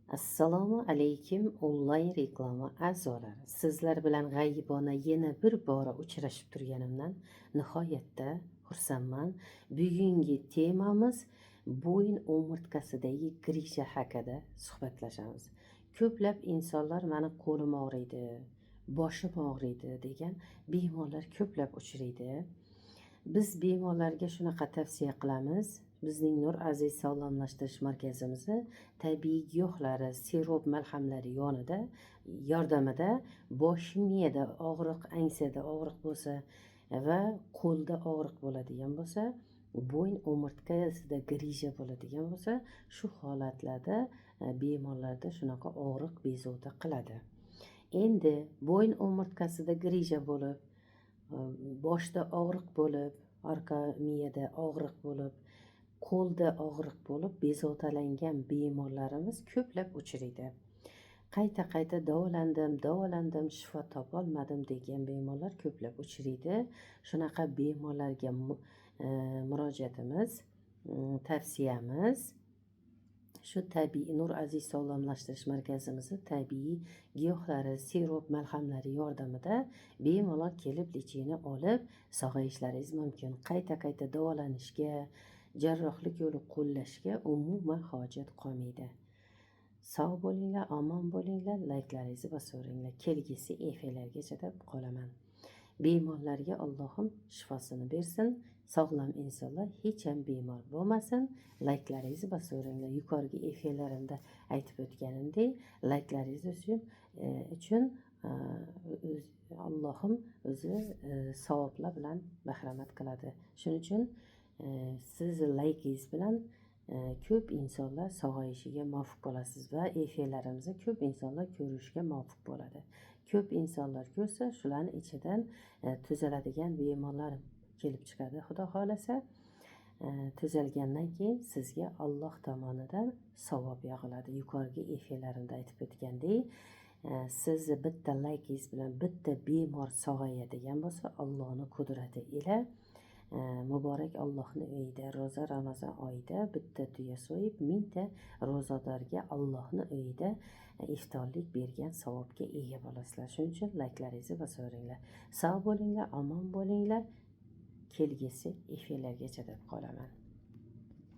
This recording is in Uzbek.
Assalomu alaykum onlayn reklama a'zolari. Sizlar bilan g'aybona yana bir bora uchrashib turganimdan nihoyatda xursandman. Bugungi temamiz bo'yin o'mirtqasidagi grisha haqida suhbatlashamiz. Ko'plab insonlar mani qo'lim og'riydi, boshim og'riydi degan bemorlar ko'plab uchraydi. Biz bemorlarga shunaqa tavsiya qilamiz. Bizning Nur Aziz sog'lomlashtirish markazimizni tabiiy giyohlari, sirop malhamlari yordamida bosh miyada og'riq, angsiyada og'riq bo'lsa va qo'lda og'riq bo'ladigan bo'lsa, bo'yin o'mirtqasida grija bo'ladigan bo'lsa, shu holatlarda bemorlarda shunaqa og'riq bezovta qiladi. Endi bo'yin o'mirtqasida grija bo'lib, boshda og'riq bo'lib, orqa miyada og'riq bo'lib, qo'lda og'riq bo'lib bezovtalangan bemorlarimiz ko'plab uchraydi. Qayta davolandim, shifo topolmadim degan bemorlar ko'plab uchraydi. Shunaqa bemorlarga murojaatimiz, tavsiyamiz shu tabiiy Nur Aziz sog'lomlashtirish markazimizni tabiiy giyohlari, sirop malhamlari yordamida bemalol kelib lechini olib sog'ayishlaringiz mumkin. Qayta davolanishga, jarrohlik yo'li qo'llashga umuman hojat qolmaydi. Sog' bo'linglar, omon bo'linglar, layklaringizni bosaveringlar. Kelgusi efirlargacha deb qolaman. Bemorlarga Allohim shifosini bersin. Sog'lom insonlar hech ham bemor bo'lmasin. Layklaringizni bosaveringlar. Yuqorgi efirlarimda aytib o'tganimdek, layklaringiz uchun Allohim o'zi savoblar bilan bahramand qiladi. Shuning uchun siz laykingiz bilan ko'p insonlar sog'ayishiga muvaffaq bo'lasiz va efirlarimizni ko'p insonlar ko'rishga muvaffaq bo'ladi. Ko'p insonlar ko'rsa, shularning ichidan tuzaladigan bemorlar kelib chiqadi. Xudo xolasa, tuzalgandan keyin sizga Alloh tomonidan savob yog'iladi. Yuqorgi efirlarimda aytib o'tgandek, siz bitta laykingiz bilan bitta bemor sog'ayadigan bo'lsa, Allohning qudrati ila muborak Allohning uyida ro'za Ramazon oyida bitta tuya so'yib 1000 ta ro'zadorga Allohning uyida iftorlik bergan savobga ega bo'lasizlar. Shuning uchun layklaringizni bosaveringlar. Sog' bo'linglar, omon bo'linglar. Kelgusi efirlargacha deb qolaman.